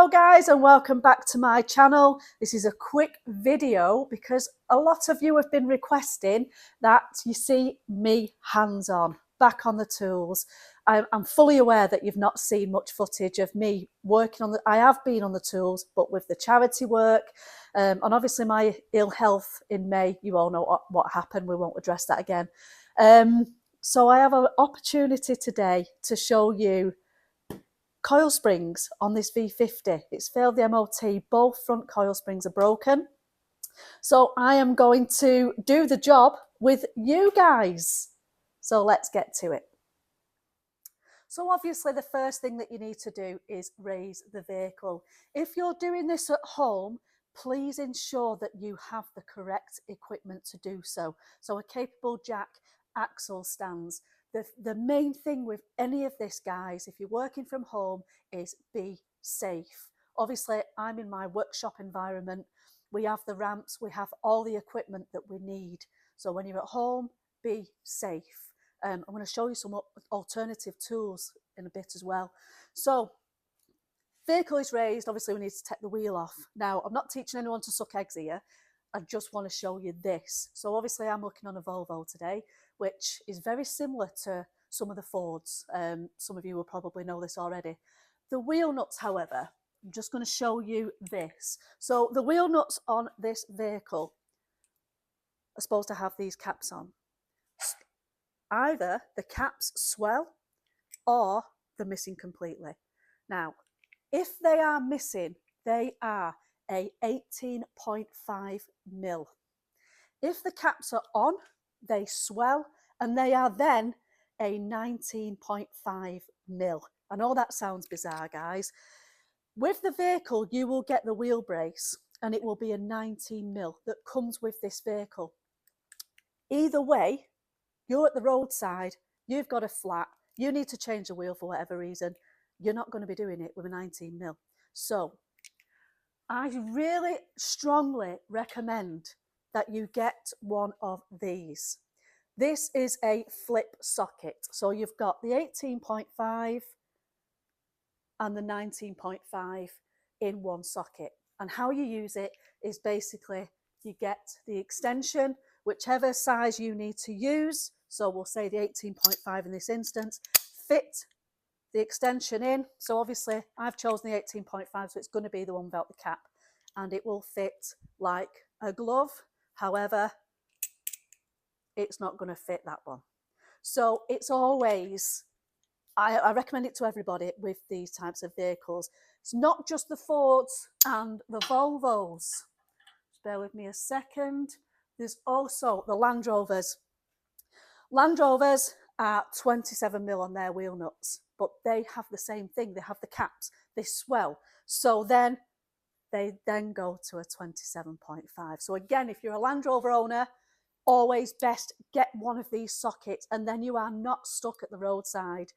Hello guys, and welcome back to my channel. This is a quick video because a lot of you have been requesting that you see me hands-on, back on the tools. I'm fully aware that you've not seen much footage of me working on I have been on the tools, but with the charity work and obviously my ill health in May, you all know what happened. We won't address that again. So I have an opportunity today to show you coil springs on this V50. It's failed the MOT. Both front coil springs are broken. So I am going to do the job with you guys. So let's get to it. So obviously the first thing that you need to do is raise the vehicle. If you're doing this at home, please ensure that you have the correct equipment to do so. So a capable jack, axle stands. The main thing with any of this, guys, if you're working from home, is be safe. Obviously, I'm in my workshop environment. We have the ramps, we have all the equipment that we need. So when you're at home, be safe. I'm going to show you some alternative tools in a bit as well. So, vehicle is raised. Obviously, we need to take the wheel off. Now, I'm not teaching anyone to suck eggs here. I just want to show you this. So obviously I'm looking on a Volvo today, which is very similar to some of the Fords. Some of you will probably know this already. The wheel nuts, however, I'm just going to show you this. So the wheel nuts on this vehicle are supposed to have these caps on. Either the caps swell or they're missing completely. Now, if they are missing, they are a 18.5 mil. If the caps are on, they swell and they are then a 19.5 mil. I know that sounds bizarre, guys. With the vehicle, you will get the wheel brace and it will be a 19 mil that comes with this vehicle. Either way, you're at the roadside, you've got a flat, you need to change the wheel for whatever reason, you're not going to be doing it with a 19 mil. So I really strongly recommend that you get one of these. This is a flip socket. So you've got the 18.5 and the 19.5 in one socket. And how you use it is basically you get the extension, whichever size you need to use. So we'll say the 18.5 in this instance, fit the extension in. So obviously I've chosen the 18.5, so it's going to be the one without the cap, and it will fit like a glove. However, it's not going to fit that one. So it's always, I recommend it to everybody with these types of vehicles. It's not just the Fords and the Volvos. Just bear with me a second. There's also the Land Rovers. Land Rovers are 27 mil on their wheel nuts, but they have the same thing. They have the caps, they swell. So then they then go to a 27.5. So again, if you're a Land Rover owner, always best get one of these sockets, and then you are not stuck at the roadside.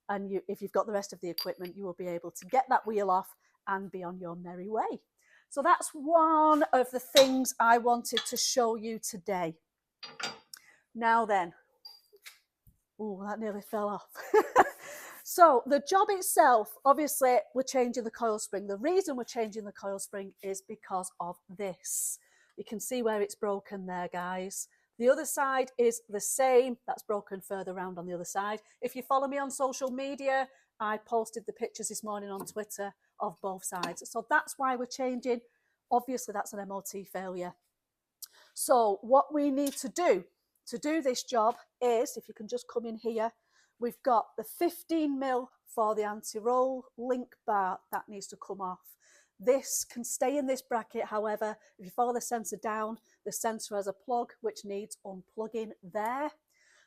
And if you've got the rest of the equipment, you will be able to get that wheel off and be on your merry way. So that's one of the things I wanted to show you today. Now then, oh, that nearly fell off. So the job itself, obviously we're changing the coil spring. The reason we're changing the coil spring is because of this. You can see where it's broken there, guys. The other side is the same. That's broken further around on the other side. If you follow me on social media, I posted the pictures this morning on Twitter of both sides. So that's why we're changing. Obviously that's an MOT failure. So what we need to do this job is, if you can just come in here, we've got the 15 mil for the anti-roll link bar that needs to come off. This can stay in this bracket. However, if you follow the sensor down, the sensor has a plug which needs unplugging there.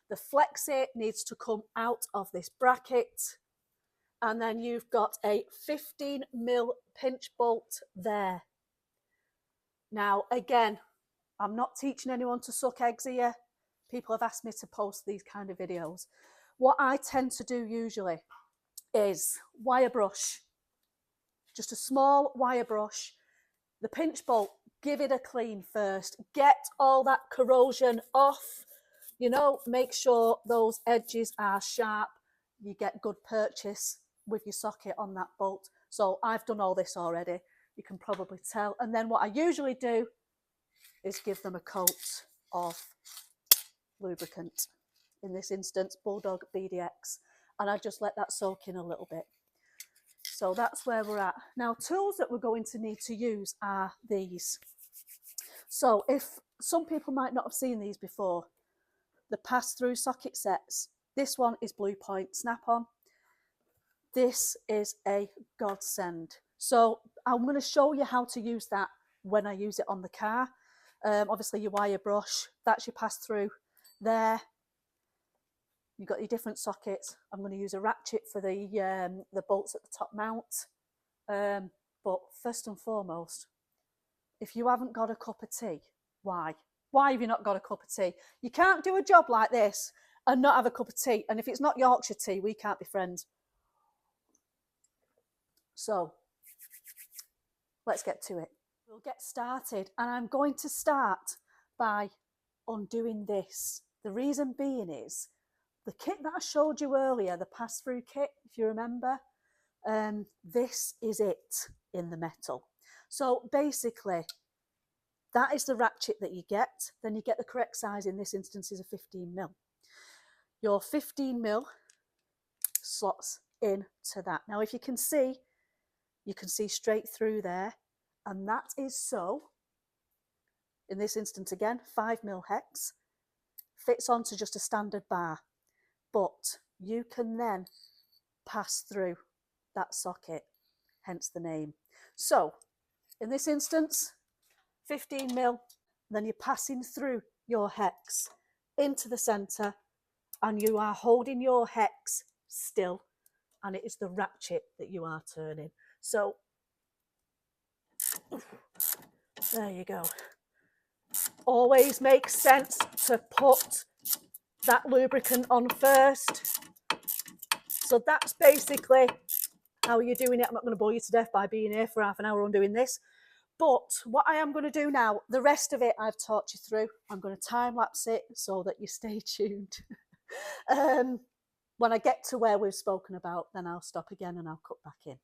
The flexi needs to come out of this bracket. And then you've got a 15 mil pinch bolt there. Now, again, I'm not teaching anyone to suck eggs here. People have asked me to post these kind of videos. What I tend to do usually is wire brush. Just a small wire brush. The pinch bolt, give it a clean first. Get all that corrosion off. You know, make sure those edges are sharp. You get good purchase with your socket on that bolt. So I've done all this already, you can probably tell. And then what I usually do is give them a coat of lubricant. In this instance, Bulldog BDX, and I just let that soak in a little bit. So that's where we're at. Now, tools that we're going to need to use are these. So if some people might not have seen these before, the pass-through socket sets. This one is Blue Point snap-on. This is a godsend. So I'm going to show you how to use that when I use it on the car. Obviously your wire brush, that's your pass-through there. You've got your different sockets. I'm going to use a ratchet for the bolts at the top mount. But first and foremost, if you haven't got a cup of tea, why? Why have you not got a cup of tea? You can't do a job like this and not have a cup of tea. And if it's not Yorkshire tea, we can't be friends. So let's get to it. We'll get started, and I'm going to start by undoing this. The reason being is the kit that I showed you earlier, the pass-through kit, if you remember, this is it in the metal. So basically, that is the ratchet that you get. Then you get the correct size, in this instance is a 15mm. Your 15mm slots into that. Now, if you can see straight through there, and that is so, in this instance again, 5mm hex, fits onto just a standard bar. But you can then pass through that socket, hence the name. So in this instance, 15mm, then you're passing through your hex into the centre, and you are holding your hex still, and it is the ratchet that you are turning. So there you go. Always makes sense to put that lubricant on first. So that's basically how you're doing it. I'm not going to bore you to death by being here for half an hour undoing this. But what I am going to do now, the rest of it I've taught you through. I'm going to time lapse it so that you stay tuned. When I get to where we've spoken about, then I'll stop again and I'll cut back in.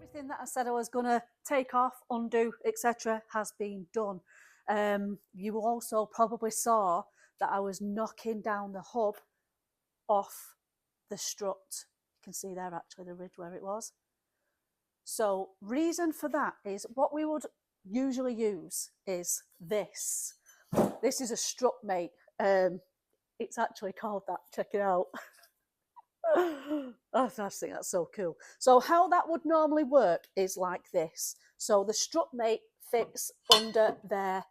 Everything that I said I was going to take off, undo, etc. has been done. You also probably saw that I was knocking down the hub off the strut. You can see there actually the ridge where it was. So reason for that is what we would usually use is this. This is a strut mate. It's actually called that. Check it out. I think that's so cool. So how that would normally work is like this. So the strut mate fits under there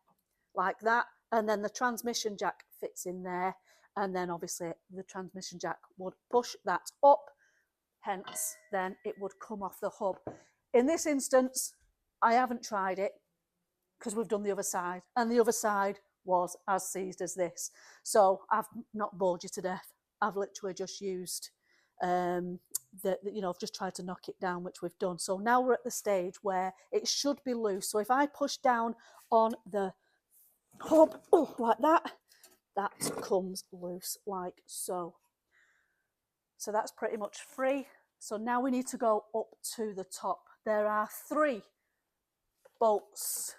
like that, and then the transmission jack fits in there, and then obviously the transmission jack would push that up, hence then it would come off the hub. In this instance, I haven't tried it because we've done the other side, and the other side was as seized as this. So I've not bored you to death. I've literally just used I've just tried to knock it down, which we've done. So now we're at the stage where it should be loose. So if I push down on the hub like that, that comes loose like so. So that's pretty much free. So now we need to go up to the top. There are 3 bolts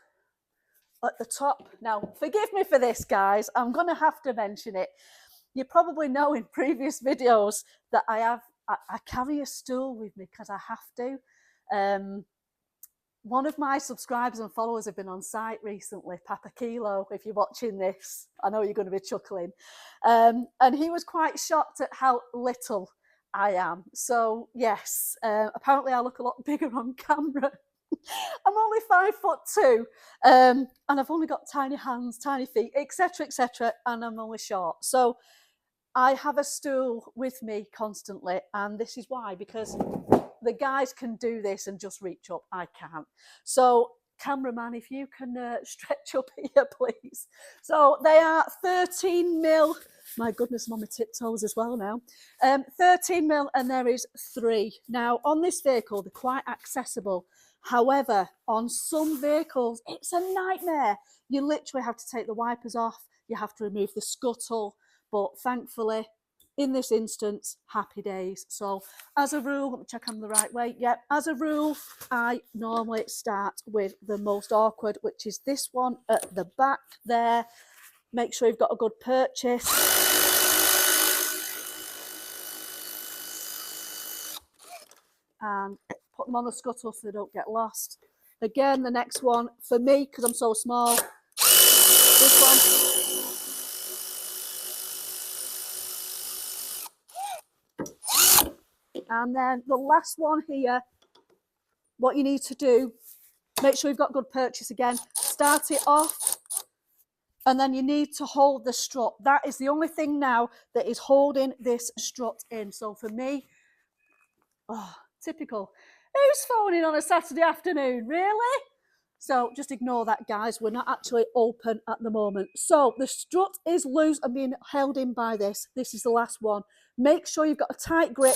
at the top. Now, forgive me for this, guys. I'm going to have to mention it. You probably know in previous videos that I carry a stool with me because I have to. One of my subscribers and followers have been on site recently, Papa Kilo, if you're watching this. I know you're going to be chuckling. And he was quite shocked at how little I am. So yes, apparently I look a lot bigger on camera. I'm only 5'2", and I've only got tiny hands, tiny feet, etc., and I'm only short. So I have a stool with me constantly, and this is why, because the guys can do this and just reach up. I can't. So cameraman, if you can stretch up here, please. So they are 13mm. My goodness, I'm on my tiptoes as well now. 13mm, and there is 3. Now, on this vehicle, they're quite accessible. However, on some vehicles, it's a nightmare. You literally have to take the wipers off. you have to remove the scuttle, but thankfully in this instance, happy days. So as a rule, let me check I'm the right way. Yep, as a rule, I normally start with the most awkward, which is this one at the back there. Make sure you've got a good purchase. And put them on the scuttle so they don't get lost. Again, the next one, for me, because I'm so small, this one. And then the last one here, what you need to do, make sure you've got good purchase again, start it off, and then you need to hold the strut. That is the only thing now that is holding this strut in. So for me, oh, typical. Who's phoning on a Saturday afternoon, really? So just ignore that, guys. We're not actually open at the moment. So the strut is loose and being held in by this. This is the last one. Make sure you've got a tight grip.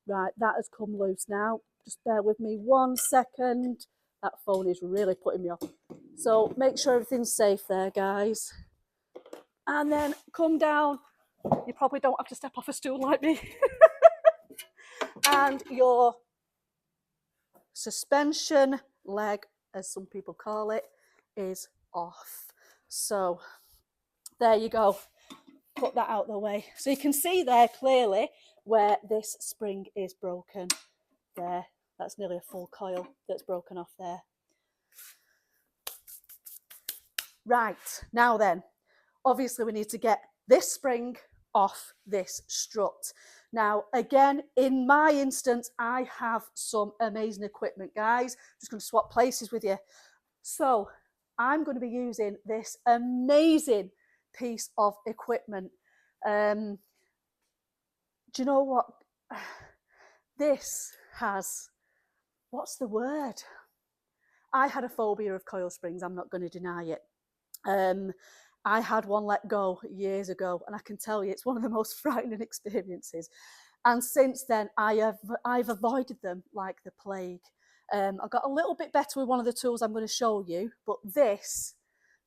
Right, that has come loose now. Just bear with me 1 second. That phone is really putting me off. So make sure everything's safe there, guys. And then come down. You probably don't have to step off a stool like me. And your suspension leg, as some people call it, is off. So there you go. Put that out the way. So you can see there clearly where this spring is broken. There, that's nearly a full coil that's broken off there. Right, now then, obviously we need to get this spring off this strut. Now, again, in my instance, I have some amazing equipment, guys. Just going to swap places with you. So I'm going to be using this amazing piece of equipment. Do you know what? This has, what's the word? I had a phobia of coil springs, I'm not going to deny it. I had one let go years ago, and I can tell you it's one of the most frightening experiences. And since then, I've avoided them like the plague. I got a little bit better with one of the tools I'm going to show you, but this,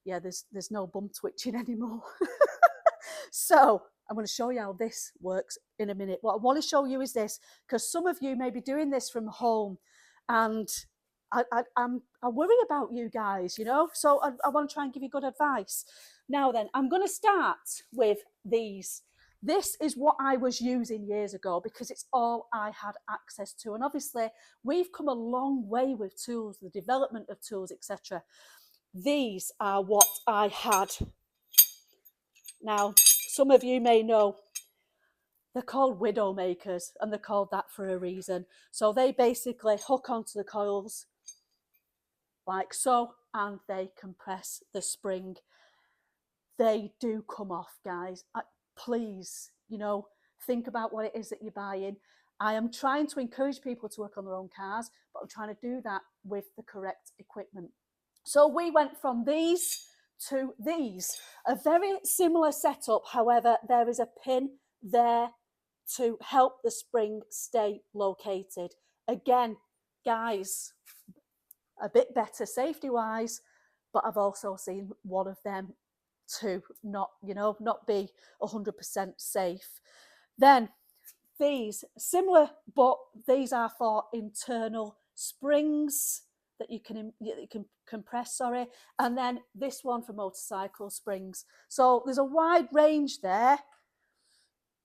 yeah, there's no bum twitching anymore. So I'm going to show you how this works in a minute. What I want to show you is this, because some of you may be doing this from home, and I worry about you guys, you know, so I want to try and give you good advice. Now then, I'm going to start with these. This is what I was using years ago because it's all I had access to. And obviously, we've come a long way with tools, the development of tools, etc. These are what I had. Now, some of you may know they're called widow makers, and they're called that for a reason. So they basically hook onto the coils like so, and they compress the spring. They do come off, guys. Please, you know, think about what it is that you're buying. I am trying to encourage people to work on their own cars, but I'm trying to do that with the correct equipment. So we went from these to these. A very similar setup, however, there is a pin there to help the spring stay located. Again, guys, a bit better safety-wise, but I've also seen one of them to not be 100% safe. Then these, similar, but these are for internal springs that you can compress, sorry. And then this one for motorcycle springs. So there's a wide range there.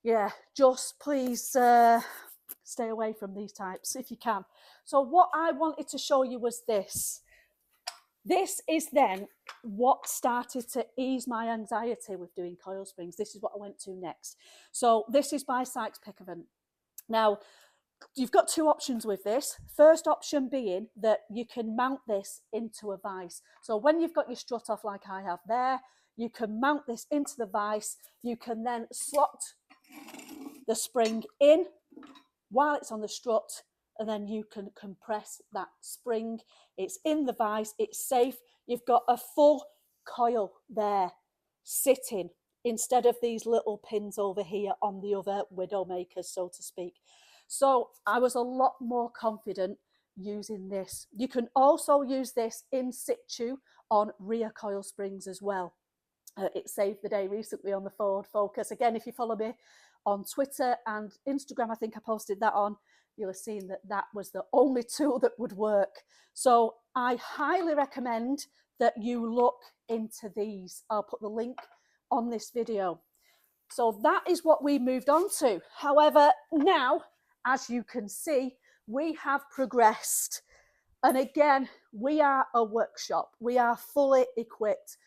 Yeah, just please stay away from these types if you can. So what I wanted to show you was this. This is then what started to ease my anxiety with doing coil springs. This is what I went to next. So this is by Sykes-Pickerton. Now, you've got two options with this. First option being that you can mount this into a vise. So when you've got your strut off like I have there, you can mount this into the vise. You can then slot the spring in while it's on the strut, and then you can compress that spring. It's in the vise, it's safe. You've got a full coil there sitting instead of these little pins over here on the other widow makers, so to speak. So I was a lot more confident using this. You can also use this in situ on rear coil springs as well. It saved the day recently on the Ford Focus. Again, if you follow me on Twitter and Instagram, I think I posted that on, you'll have seen that that was the only tool that would work. So I highly recommend that you look into these. I'll put the link on this video. So that is what we moved on to. However, now, as you can see, we have progressed. And again, we are a workshop. We are fully equipped.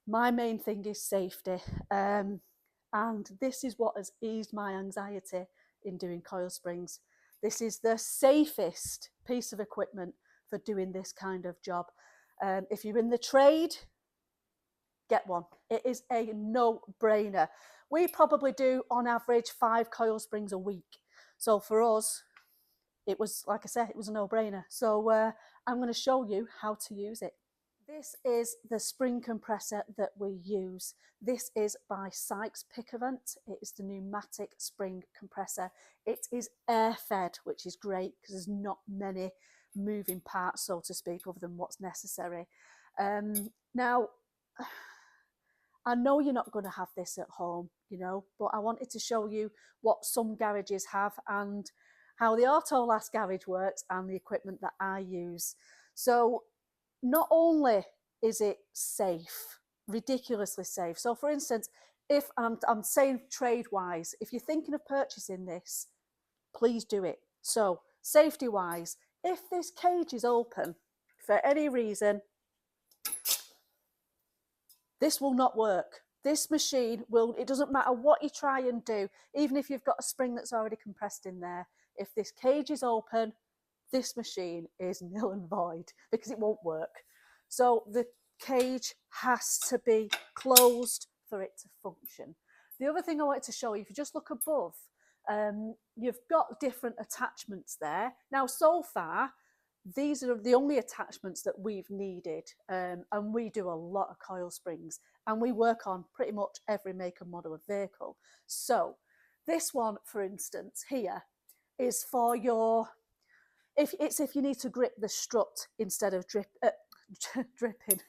My main thing is safety. And this is what has eased my anxiety in doing coil springs. This is the safest piece of equipment for doing this kind of job. If you're in the trade, get one. It is a no-brainer. We probably do, on average, 5 coil springs a week. So for us, it was, like I said, it was a no-brainer. So I'm going to show you how to use it. This is the spring compressor that we use. This is by Sykes Picavant. It is the pneumatic spring compressor. It is air-fed, which is great because there's not many moving parts, so to speak, other than what's necessary. Now, I know you're not going to have this at home, you know, but I wanted to show you what some garages have and how the AutoLass garage works and the equipment that I use. So not only is it safe, ridiculously safe. So for instance, if I'm saying trade-wise, if you're thinking of purchasing this, please do it. So safety-wise, if this cage is open for any reason, this will not work. This machine will, it doesn't matter what you try and do, even if you've got a spring that's already compressed in there, if this cage is open, this machine is nil and void because it won't work. So the cage has to be closed for it to function. The other thing I wanted to show you, if you just look above, you've got different attachments there. Now, so far, these are the only attachments that we've needed, and we do a lot of coil springs and we work on pretty much every make and model of vehicle. So this one, for instance, here is for your, if you need to grip the strut instead of dripping.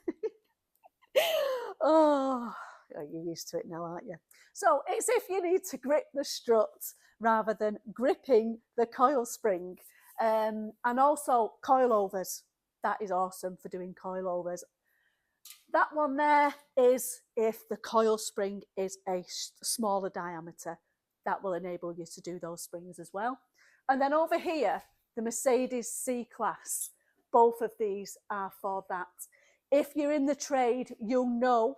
Oh, you're used to it now, aren't you? So it's if you need to grip the strut rather than gripping the coil spring. And also coilovers. That is awesome for doing coilovers. That one there is if the coil spring is a smaller diameter. That will enable you to do those springs as well. And then over here, the Mercedes C-Class. Both of these are for that. If you're in the trade, you'll know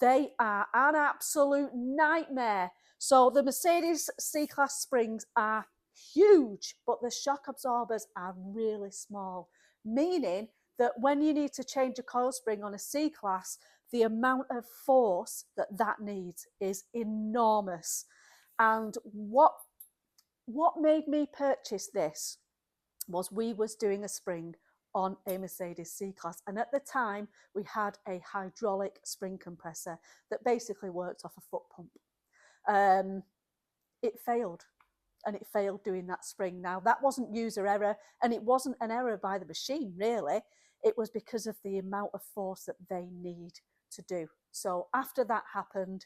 they are an absolute nightmare. So the Mercedes C-Class springs are huge, but the shock absorbers are really small, meaning that when you need to change a coil spring on a C-Class, the amount of force that that needs is enormous. And what made me purchase this was we was doing a spring on a Mercedes C-Class, and at the time we had a hydraulic spring compressor that basically worked off a foot pump. It failed, and it failed doing that spring. Now, that wasn't user error, and it wasn't an error by the machine, really. It was because of the amount of force that they need to do. So after that happened,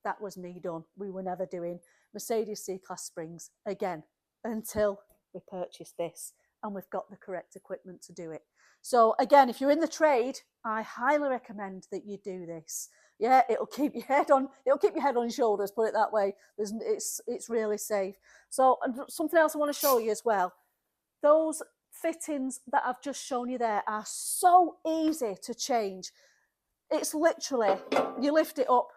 that was me done. We were never doing Mercedes C-Class springs again until we purchased this, and we've got the correct equipment to do it. So again, if you're in the trade, I highly recommend that you do this. Yeah, it'll keep your head on your shoulders, put it that way. It's really safe. So, and something else I want to show you as well. Those fittings that I've just shown you there are so easy to change. It's literally, you lift it up,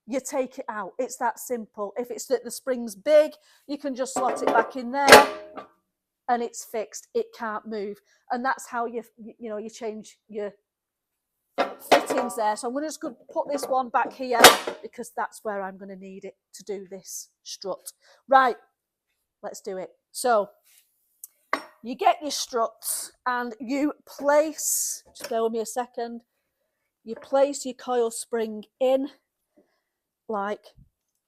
you take it out. It's that simple. If it's that the spring's big, you can just slot it back in there and it's fixed. It can't move. And that's how you change your fittings there. So I'm going to just put this one back here because that's where I'm going to need it to do this strut. Right, let's do it. So you get your struts and you place, just bear with me a second, you place your coil spring in like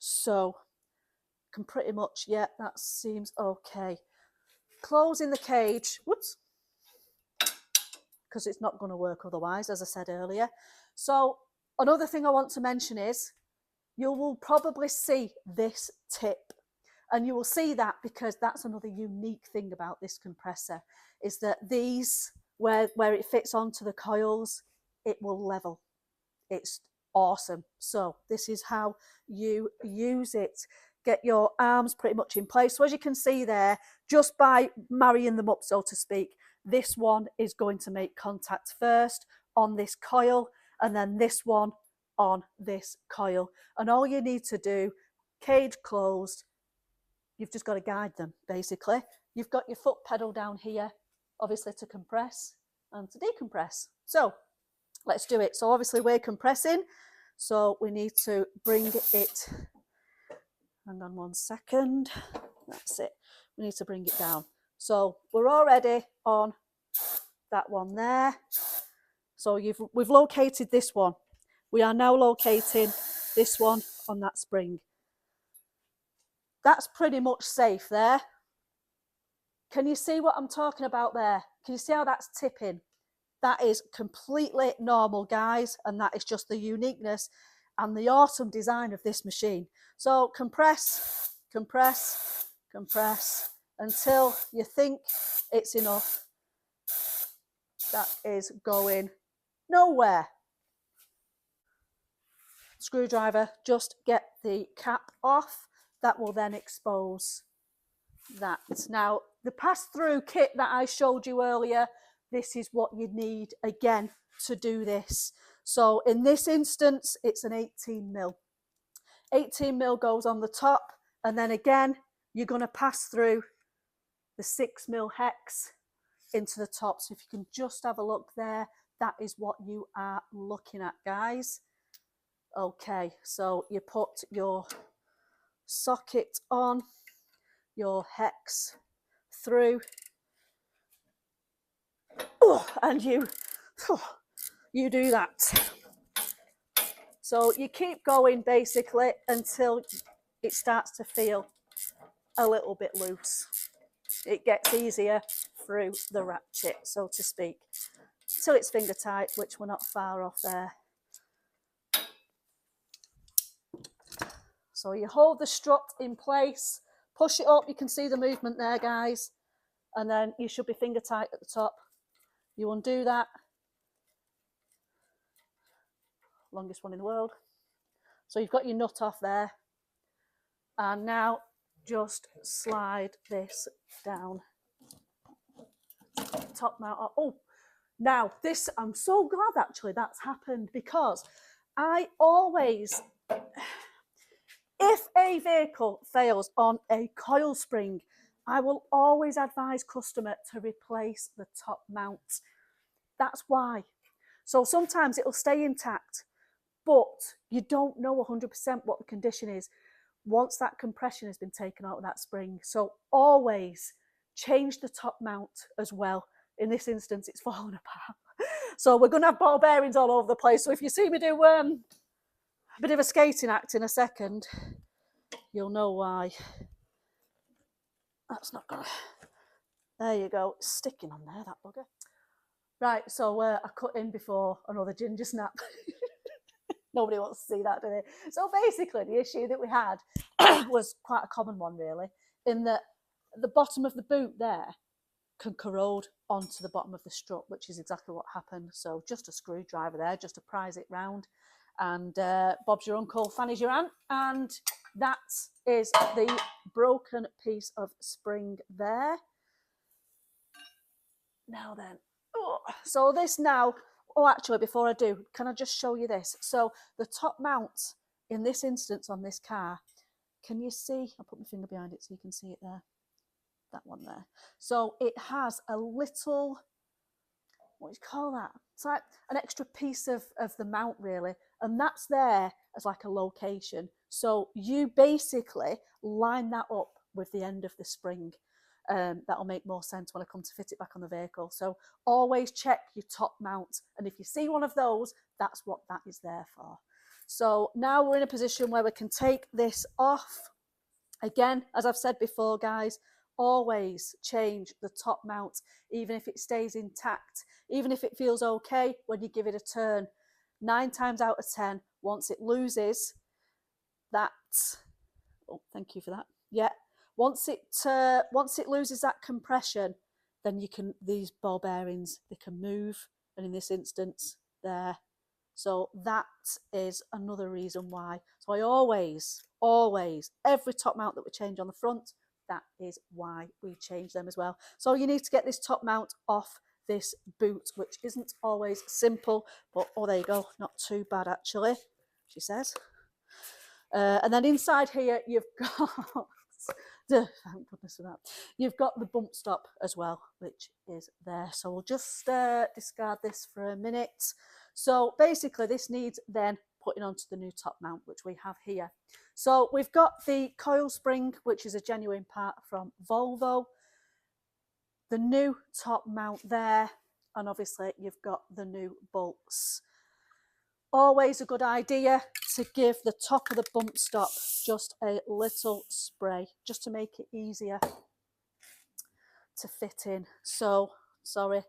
so. Can pretty much, yeah, that seems okay. closing the cage, whoops, because it's not going to work otherwise, as I said earlier. So another thing I want to mention is you will probably see this tip, and you will see that because that's another unique thing about this compressor, is that these, where it fits onto the coils, it will level. It's awesome. So this is how you use it. Get your arms pretty much in place. So as you can see there, just by marrying them up, so to speak, this one is going to make contact first on this coil, and then this one on this coil. And all you need to do, cage closed, you've just got to guide them, basically. You've got your foot pedal down here, obviously to compress and to decompress. So let's do it. So obviously we're compressing, so we need to bring it, hang on 1 second, that's it. We need to bring it down. So we're already on that one there. So we've located this one. We are now locating this one on that spring. That's pretty much safe there. Can you see what I'm talking about there? Can you see how that's tipping? That is completely normal, guys, and that is just the uniqueness and the awesome design of this machine. So compress, compress, compress until you think it's enough. That is going nowhere. Screwdriver, just get the cap off. That will then expose that. Now, the pass-through kit that I showed you earlier, this is what you need again to do this. So in this instance, it's an 18mm. 18mm goes on the top, and then again, you're going to pass through the 6mm hex into the top. So if you can just have a look there, that is what you are looking at, guys. Okay, so you put your socket on, your hex through, and you do that. So you keep going basically until it starts to feel a little bit loose. It gets easier through the ratchet, so to speak, till it's finger tight, which we're not far off there. So you hold the strut in place, push it up, you can see the movement there, guys, and then you should be finger tight at the top. You undo that, longest one in the world. So you've got your nut off there, and now just slide this down. Top mount. Oh, now this, I'm so glad actually that's happened, because I always, if a vehicle fails on a coil spring, I will always advise customer to replace the top mount. That's why. So sometimes it'll stay intact, but you don't know 100% what the condition is once that compression has been taken out of that spring. So always change the top mount as well. In this instance, it's fallen apart. So we're going to have ball bearings all over the place. So if you see me do a bit of a skating act in a second, you'll know why. That's not gonna. There you go. It's sticking on there, that bugger. Right, so I cut in before another ginger snap. Nobody wants to see that, do they? So basically, the issue that we had was quite a common one, really, in that the bottom of the boot there can corrode onto the bottom of the strut, which is exactly what happened. So just a screwdriver there, just to prise it round. And Bob's your uncle, Fanny's your aunt. And that is the broken piece of spring there. Now then, so this now, actually before I do, can I just show you this? So the top mount in this instance on this car, can you see? I'll put my finger behind it so you can see it there. That one there. So it has a little, what do you call that? It's like an extra piece of the mount, really. And that's there as like a location. So you basically line that up with the end of the spring. That'll make more sense when I come to fit it back on the vehicle. So always check your top mount. And if you see one of those, that's what that is there for. So now we're in a position where we can take this off. Again, as I've said before, guys, always change the top mount, even if it stays intact, even if it feels okay when you give it a turn. 9 times out of 10, once it loses that, oh, thank you for that. Yeah, once it loses that compression, then these ball bearings, they can move, and in this instance, there. So that is another reason why. So I always, every top mount that we change on the front, that is why we change them as well. So you need to get this top mount off this boot, which isn't always simple, but oh, there you go, not too bad actually, she says. And then inside here, you've got, thank goodness for that, you've got the bump stop as well, which is there. So we'll just discard this for a minute. So basically this needs then putting onto the new top mount, which we have here. So we've got the coil spring, which is a genuine part from Volvo, the new top mount there, and obviously you've got the new bolts. Always a good idea to give the top of the bump stop just a little spray, just to make it easier to fit in. So, sorry,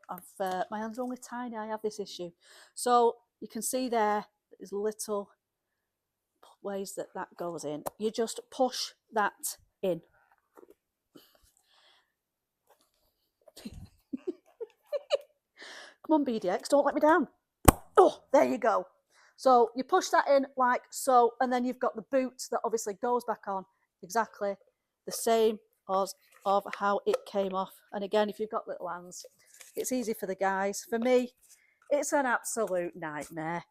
my hands are only tiny, I have this issue. So you can see there's little ways that goes in. You just push that in. Come on, BDX, don't let me down. Oh, there you go. So you push that in like so, and then you've got the boot that obviously goes back on exactly the same as of how it came off. And again, if you've got little hands, it's easy for the guys. For me, it's an absolute nightmare.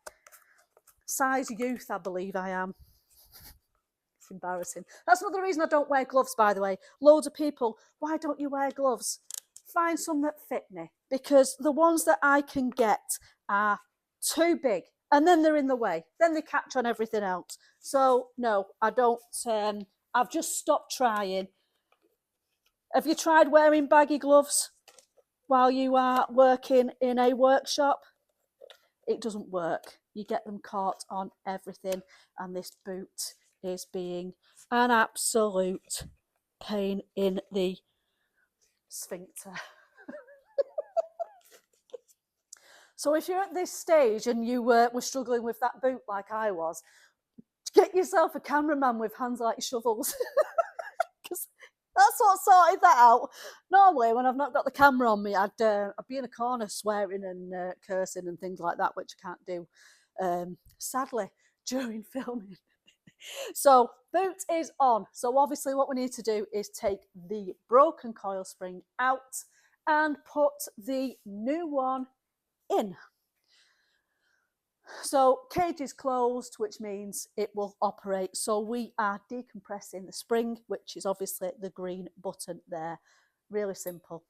Size youth, I believe I am. It's embarrassing. That's another reason I don't wear gloves, by the way. Loads of people, why don't you wear gloves? Find some that fit me, because the ones that I can get are too big, and then they're in the way, then they catch on everything else. So no, I don't. I've just stopped trying. Have you tried wearing baggy gloves while you are working in a workshop? It doesn't work. You get them caught on everything, and this boot is being an absolute pain in the sphincter. So if you're at this stage and you were struggling with that boot like I was, get yourself a cameraman with hands like shovels, because that's what sorted that out. Normally, when I've not got the camera on me, I'd be in a corner swearing and cursing and things like that, which I can't do, sadly, during filming. So boot is on. So obviously what we need to do is take the broken coil spring out and put the new one in. So cage is closed, which means it will operate. So we are decompressing the spring, which is obviously the green button there. Really simple.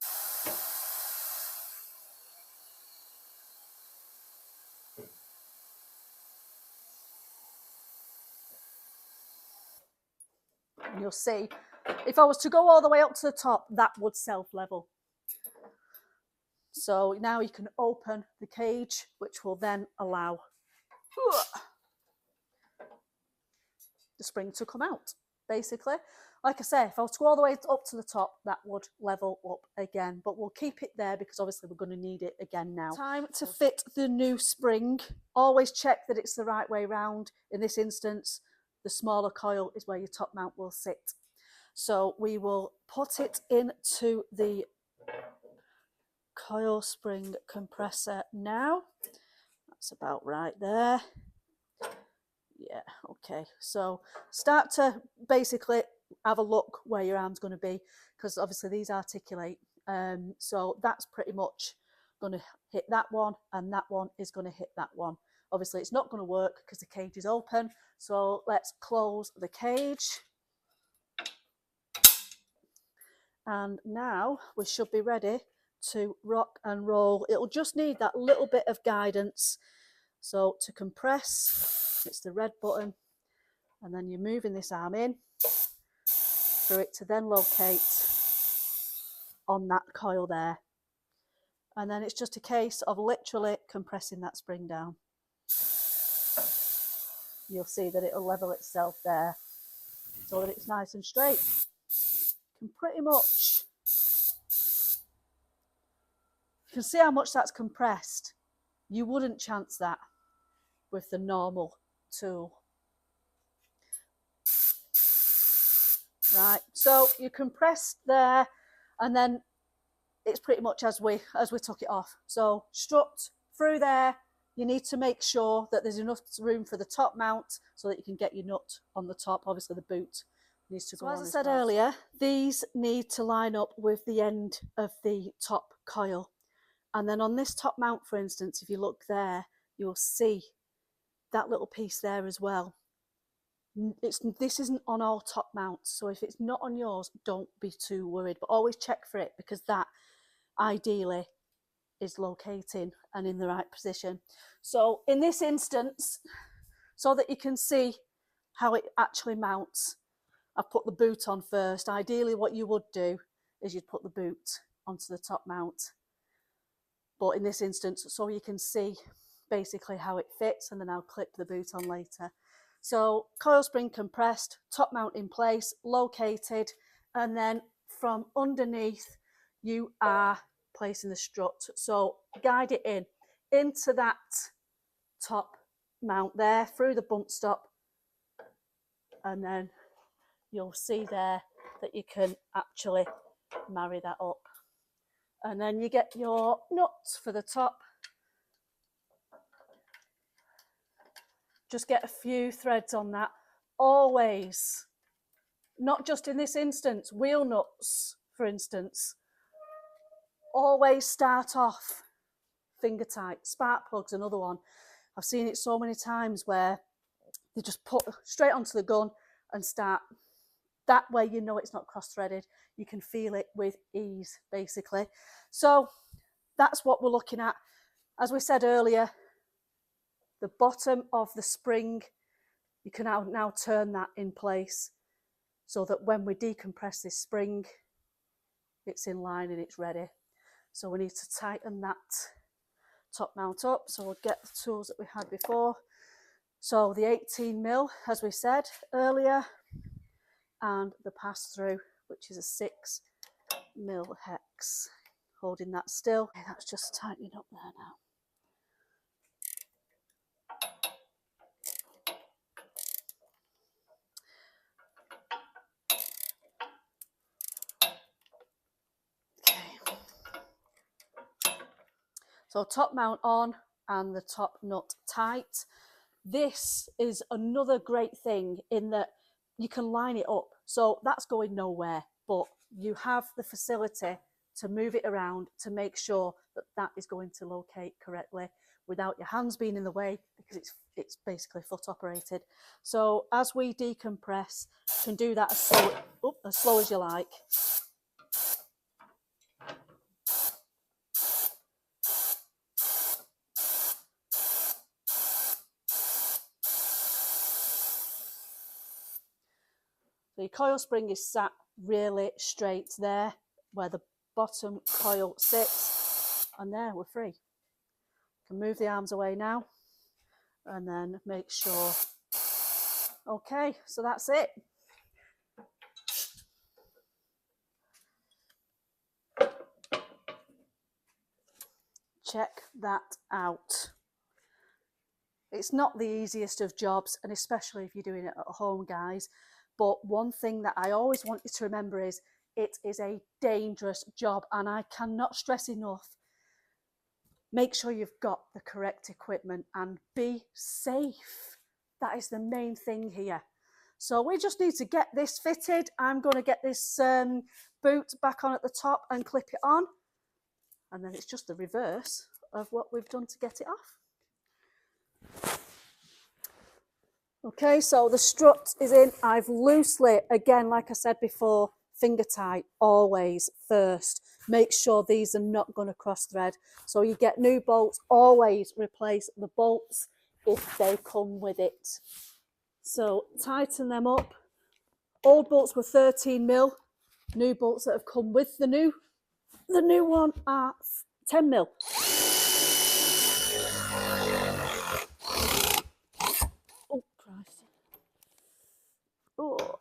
And you'll see, if I was to go all the way up to the top, that would self-level. So now you can open the cage, which will then allow the spring to come out, basically. Like I say, if I was to go all the way up to the top, that would level up again, but we'll keep it there because obviously we're going to need it again now. Time to fit the new spring. Always check that it's the right way round. In this instance, the smaller coil is where your top mount will sit. So we will put it into the coil spring compressor now. That's about right there. Yeah, okay. So start to basically have a look where your arm's going to be, because obviously these articulate. So that's pretty much going to hit that one, and that one is going to hit that one. Obviously it's not going to work because the cage is open. So let's close the cage. And now we should be ready to rock and roll. It'll just need that little bit of guidance. So to compress, it's the red button, and then you're moving this arm in for it to then locate on that coil there. And then it's just a case of literally compressing that spring down. You'll see that it'll level itself there so that it's nice and straight. You can pretty much can see how much that's compressed. You wouldn't chance that with the normal tool. Right, so you compressed there, and then it's pretty much as we took it off. So strut through there. You need to make sure that there's enough room for the top mount so that you can get your nut on the top. Obviously the boot needs to go on. As I said earlier, these need to line up with the end of the top coil. And then on this top mount, for instance, if you look there, you'll see that little piece there as well. This isn't on all top mounts, so if it's not on yours, don't be too worried, but always check for it, because that ideally is locating and in the right position. So in this instance, so that you can see how it actually mounts, I've put the boot on first. Ideally what you would do is you'd put the boot onto the top mount, but in this instance, so you can see basically how it fits, and then I'll clip the boot on later. So coil spring compressed, top mount in place, located, and then from underneath you are placing the strut. So guide it into that top mount there, through the bump stop, and then you'll see there that you can actually marry that up. And then you get your nuts for the top. Just get a few threads on that. Always, not just in this instance, wheel nuts, for instance, always start off finger tight. Spark plug's another one. I've seen it so many times where they just put straight onto the gun and start. That way you know it's not cross-threaded. You can feel it with ease, basically. So that's what we're looking at. As we said earlier, the bottom of the spring, you can now turn that in place so that when we decompress this spring, it's in line and it's ready. So we need to tighten that top mount up. So we'll get the tools that we had before. So the 18mm, as we said earlier, and the pass-through, which is a 6mm hex. Holding that still. Okay, that's just tightening up there now. So top mount on and the top nut tight. This is another great thing in that you can line it up. So that's going nowhere, but you have the facility to move it around to make sure that that is going to locate correctly without your hands being in the way, because it's basically foot operated. So as we decompress, you can do that as slow as you like. So your coil spring is sat really straight there where the bottom coil sits, and there we're free. You can move the arms away now and then make sure. Okay, so that's it. Check that out. It's not the easiest of jobs, and especially if you're doing it at home, guys. But one thing that I always want you to remember is it is a dangerous job, and I cannot stress enough, make sure you've got the correct equipment and be safe. That is the main thing here. So we just need to get this fitted. I'm going to get this boot back on at the top and clip it on. And then it's just the reverse of what we've done to get it off. Okay, so the strut is in. I've loosely, again, like I said before, finger tight always first. Make sure these are not going to cross thread. So you get new bolts, always replace the bolts if they come with it. So tighten them up. Old bolts were 13mm. New bolts that have come with the new one are 10mm. Oh, Christ. Oh.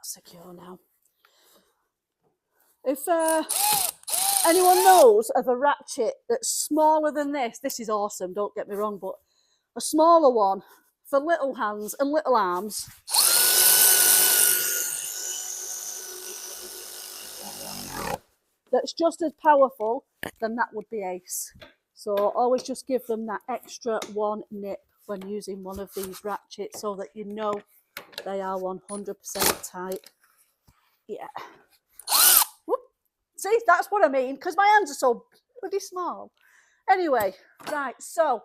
that's secure now. If anyone knows of a ratchet that's smaller than this is awesome, don't get me wrong, but a smaller one for little hands and little arms. That's just as powerful, then that would be ace. So always just give them that extra one nip when using one of these ratchets so that you know they are 100% tight. Yeah. Whoop. See, that's what I mean, because my hands are so bloody small. Anyway, right, so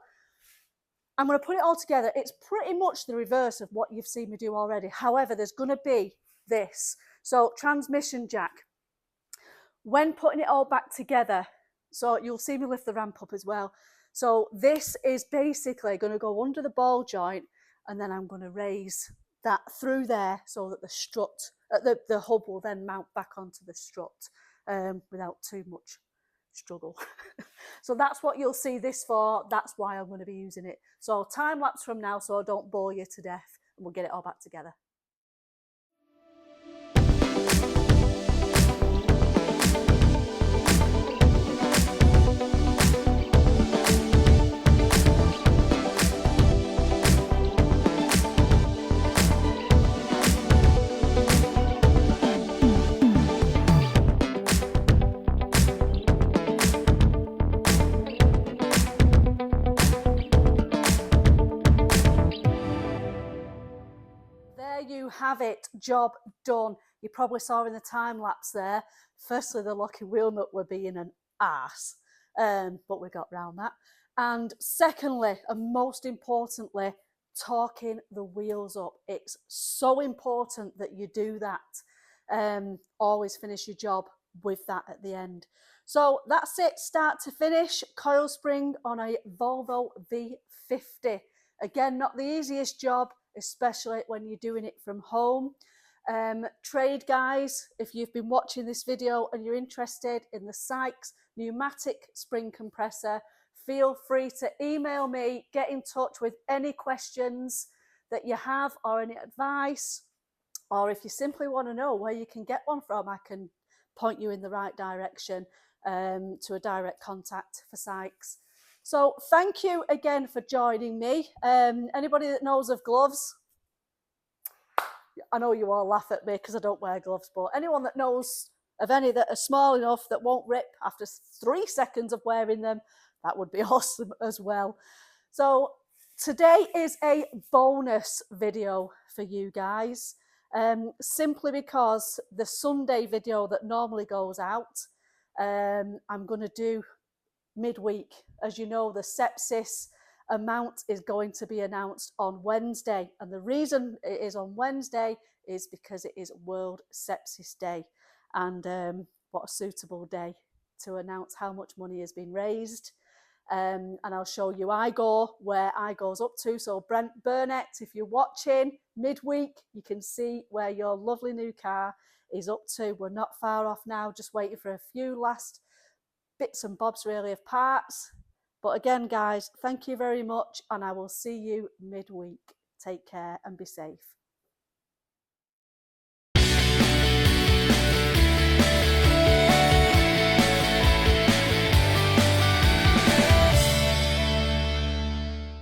I'm going to put it all together. It's pretty much the reverse of what you've seen me do already. However, there's going to be this. So transmission jack. When putting it all back together, so you'll see me lift the ramp up as well. So this is basically going to go under the ball joint, and then I'm going to raise that through there so that the strut, the hub will then mount back onto the strut without too much struggle. So that's what you'll see this for. That's why I'm going to be using it. So time lapse from now so I don't bore you to death, and we'll get it all back together. There you have it, job done. You probably saw in the time lapse there, firstly the locking wheel nut were being an arse, but we got round that. And secondly, and most importantly, torquing the wheels up. It's so important that you do that. Always finish your job with that at the end. So that's it, start to finish, coil spring on a Volvo V50. Again, not the easiest job, especially when you're doing it from home. Trade guys, if you've been watching this video and you're interested in the Sykes pneumatic spring compressor, feel free to email me, get in touch with any questions that you have or any advice, or if you simply want to know where you can get one from, I can point you in the right direction to a direct contact for Sykes. So thank you again for joining me. Anybody that knows of gloves, I know you all laugh at me because I don't wear gloves, but anyone that knows of any that are small enough that won't rip after 3 seconds of wearing them, that would be awesome as well. So today is a bonus video for you guys, simply because the Sunday video that normally goes out, I'm going to do midweek. As you know, the sepsis amount is going to be announced on Wednesday, and the reason it is on Wednesday is because it is World Sepsis Day, and what a suitable day to announce how much money has been raised. And I'll show you IGO, where IGO's up to. So Brent Burnett, if you're watching midweek, you can see where your lovely new car is up to. We're not far off now, just waiting for a few last bits and bobs really of parts. But again, guys, thank you very much, and I will see you midweek. Take care and be safe.